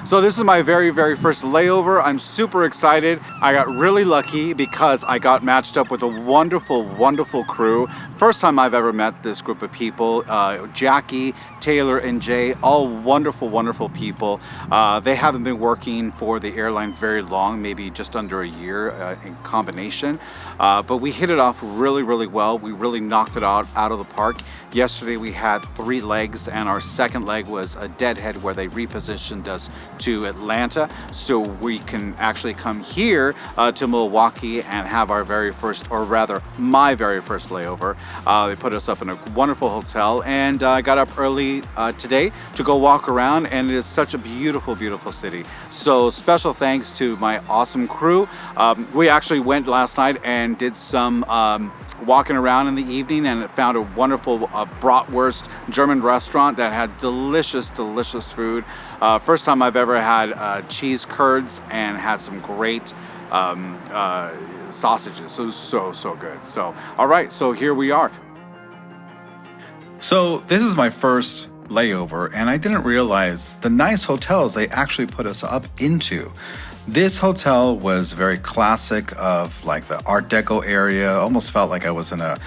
So this is my very first layover. I'm super excited. I got really lucky because I got matched up with a wonderful crew. First time I've ever met this group of people. Jackie, Taylor, and Jay, all wonderful people. They haven't been working for the airline very long, maybe just under a year in combination. But we hit it off really well. We really knocked it out of the park. Yesterday we had 3 legs, and our second leg was a deadhead where they repositioned us to Atlanta so we can actually come here to Milwaukee and have our very first, or rather my very first layover. They put us up in a wonderful hotel, and I got up early today to go walk around, and it is such a beautiful city. So special thanks to my awesome crew. We actually went last night and did some walking around in the evening and found a wonderful bratwurst German restaurant that had delicious food. First time I've ever had cheese curds, and had some great sausages. It was so good. So all right, so here we are. So this is my first layover, and I didn't realize the nice hotels they actually put us up into. This hotel was very classic, of like the Art Deco area. Almost felt like I was in a,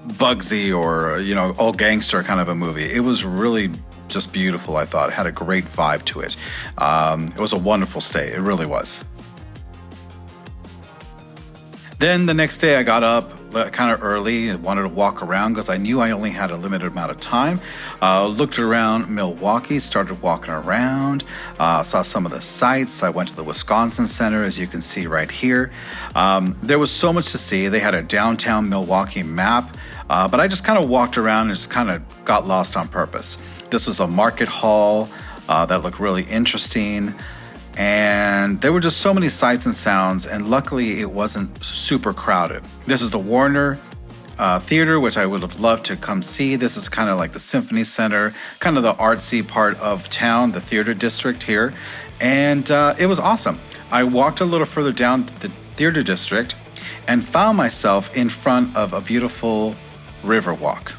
Bugsy or, old gangster kind of a movie. It was really just beautiful, I thought. It had a great vibe to it. It was a wonderful stay. It really was. Then the next day I got up kind of early and wanted to walk around because I knew I only had a limited amount of time. Looked around Milwaukee, started walking around, saw some of the sights. I went to the Wisconsin Center, as you can see right here. There was so much to see. They had a downtown Milwaukee map, but I just kind of walked around and just kind of got lost on purpose. This was a market hall that looked really interesting. And there were just so many sights and sounds, and luckily it wasn't super crowded. This is the Warner Theater, which I would have loved to come see. This is kind of like the Symphony Center, kind of the artsy part of town, the theater district here. And it was awesome. I walked a little further down the theater district and found myself in front of a beautiful river walk.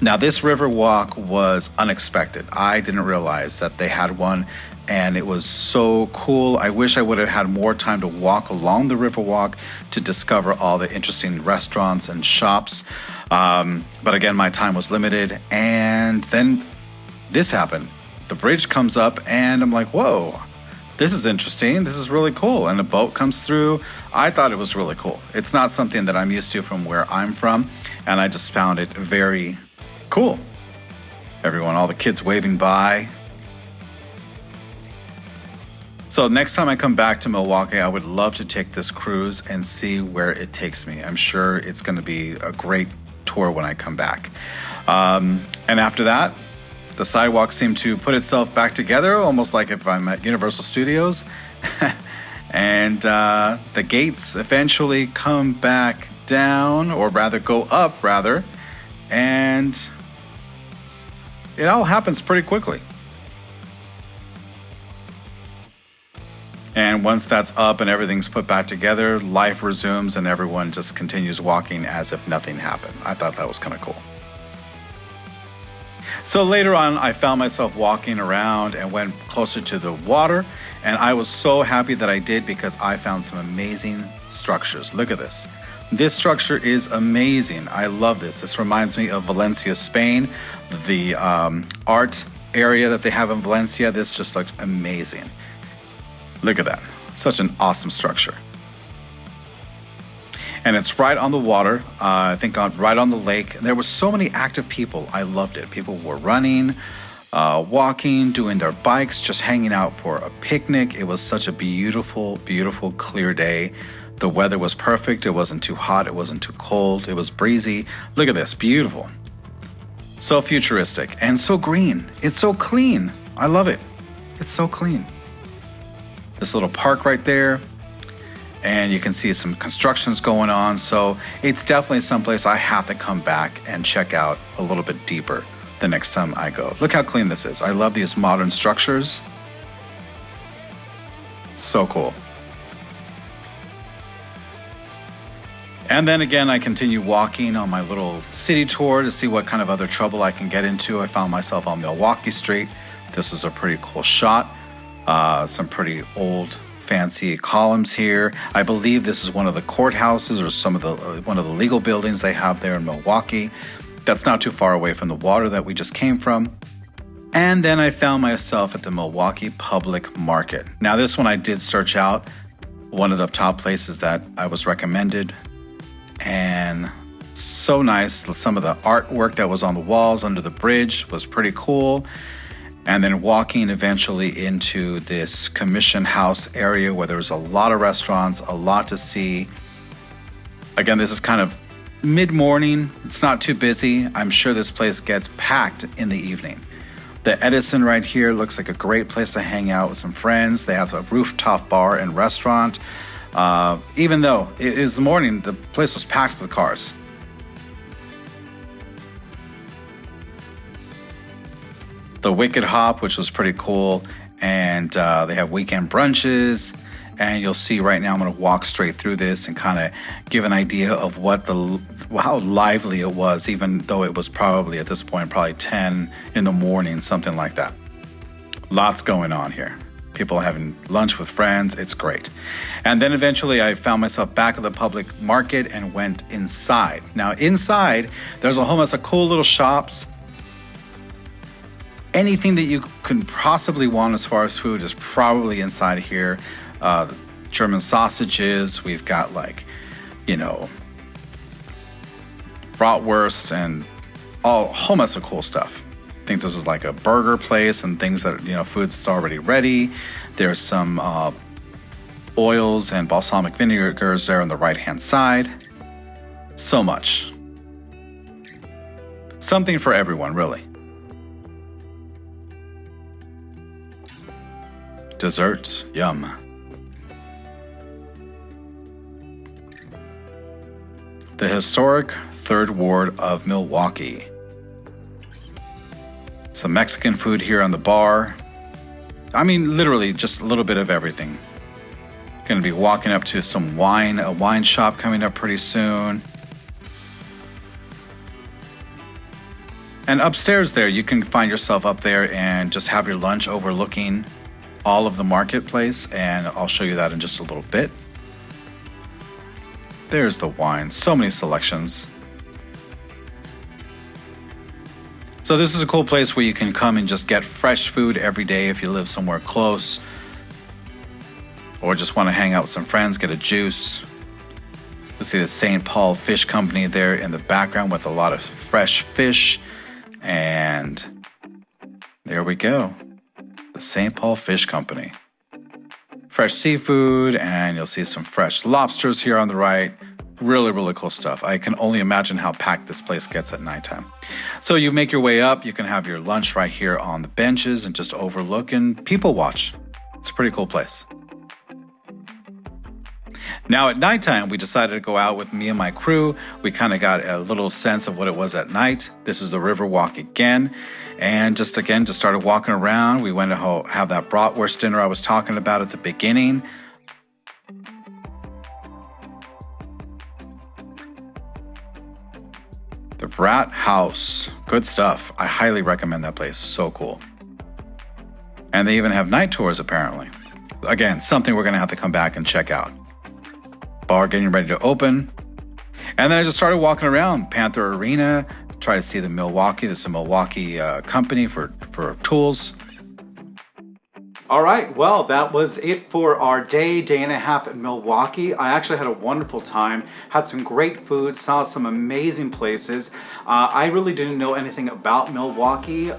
Now, this river walk was unexpected. I didn't realize that they had one, and it was so cool. I wish I would have had more time to walk along the river walk to discover all the interesting restaurants and shops. But again, my time was limited. And then this happened. The bridge comes up, and I'm like, whoa, this is interesting. This is really cool. And a boat comes through. I thought it was really cool. It's not something that I'm used to from where I'm from, and I just found it very cool. Everyone, all the kids waving by. So next time I come back to Milwaukee, I would love to take this cruise and see where it takes me. I'm sure it's going to be a great tour when I come back. And after that, the sidewalk seemed to put itself back together, almost like if I'm at Universal Studios. And the gates eventually come back down, or rather go up, rather. And it all happens pretty quickly. And once that's up and everything's put back together, life resumes and everyone just continues walking as if nothing happened. I thought that was kind of cool. So later on, I found myself walking around and went closer to the water. And I was so happy that I did, because I found some amazing structures. Look at this. This structure is amazing. I love this. This reminds me of Valencia, Spain. The art area that they have in Valencia, this just looked amazing. Look at that. Such an awesome structure. And it's right on the water, I think right on the lake. There were so many active people. I loved it. People were running, walking, doing their bikes, just hanging out for a picnic. It was such a beautiful clear day. The weather was perfect. It wasn't too hot. It wasn't too cold. It was breezy. Look at this. Beautiful. So futuristic and so green. It's so clean. I love it. It's so clean. This little park right there, and you can see some constructions going on. So it's definitely someplace I have to come back and check out a little bit deeper the next time I go. Look how clean this is. I love these modern structures. So cool. And then again, I continue walking on my little city tour to see what kind of other trouble I can get into. I found myself on Milwaukee Street. This is a pretty cool shot. Some pretty old fancy columns here. I believe this is one of the courthouses or one of the legal buildings they have there in Milwaukee. That's not too far away from the water that we just came from. And then I found myself at the Milwaukee Public Market. Now this one I did search out, one of the top places that I was recommended, and so nice. Some of the artwork that was on the walls under the bridge was pretty cool. And then walking eventually into this commission house area where there's a lot of restaurants, a lot to see. Again, this is kind of mid-morning. It's not too busy. I'm sure this place gets packed in the evening. The Edison right here looks like a great place to hang out with some friends. They have a rooftop bar and restaurant. Even though it is the morning, the place was packed with cars. The Wicked Hop, which was pretty cool, and they have weekend brunches. And you'll see right now I'm going to walk straight through this and kind of give an idea of how lively it was, even though it was probably at this point probably 10 in the morning, something like that. Lots going on here. People having lunch with friends. It's great. And then eventually I found myself back at the public market and went inside. Now inside, there's a whole mess of cool little shops. Anything that you can possibly want as far as food is probably inside here. German sausages. We've got bratwurst and a whole mess of cool stuff. I think this is like a burger place and things that, food's that's already ready. There's some oils and balsamic vinegars there on the right-hand side. So much. Something for everyone, really. Dessert, yum. The historic Third Ward of Milwaukee. Some Mexican food here on the bar. I mean, literally just a little bit of everything. Going to be walking up to some wine, a wine shop coming up pretty soon. And upstairs there, you can find yourself up there and just have your lunch overlooking all of the marketplace, and I'll show you that in just a little bit. There's the wine, so many selections. So this is a cool place where you can come and just get fresh food every day if you live somewhere close, or just want to hang out with some friends, get a juice. You'll see the St. Paul Fish Company there in the background with a lot of fresh fish, and there we go. The St. Paul Fish Company. Fresh seafood, and you'll see some fresh lobsters here on the right. Really, really cool stuff. I can only imagine how packed this place gets at nighttime. So you make your way up, you can have your lunch right here on the benches and just overlook and people watch. It's a pretty cool place. Now at nighttime, we decided to go out with me and my crew. We kind of got a little sense of what it was at night. This is the river walk again. And just started walking around. We went to have that bratwurst dinner I was talking about at the beginning. The Brat House. Good stuff. I highly recommend that place. So cool. And they even have night tours apparently. Again, something we're going to have to come back and check out. Bar getting ready to open. And then I just started walking around Panther Arena, try to see the Milwaukee. This is a Milwaukee company for tools. All right, well, that was it for our day and a half in Milwaukee. I actually had a wonderful time, had some great food, saw some amazing places. I really didn't know anything about Milwaukee.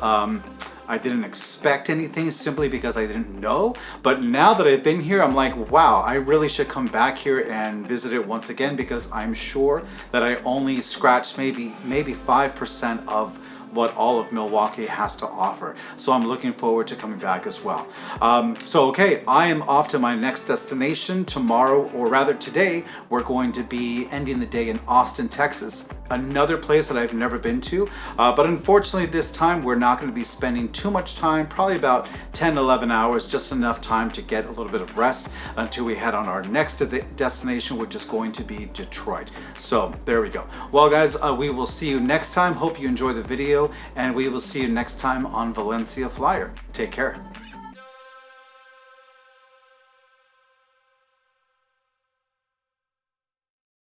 I didn't expect anything simply because I didn't know. But now that I've been here, I'm like, wow, I really should come back here and visit it once again, because I'm sure that I only scratched maybe 5% of what all of Milwaukee has to offer. So I'm looking forward to coming back as well. Okay, I am off to my next destination tomorrow, or rather today. We're going to be ending the day in Austin, Texas, another place that I've never been to. But unfortunately this time we're not going to be spending too much time, probably about 10, 11 hours, just enough time to get a little bit of rest until we head on our next destination, which is going to be Detroit. So there we go. Well guys, we will see you next time. Hope you enjoy the video, and we will see you next time on Valencia Flyer. Take care.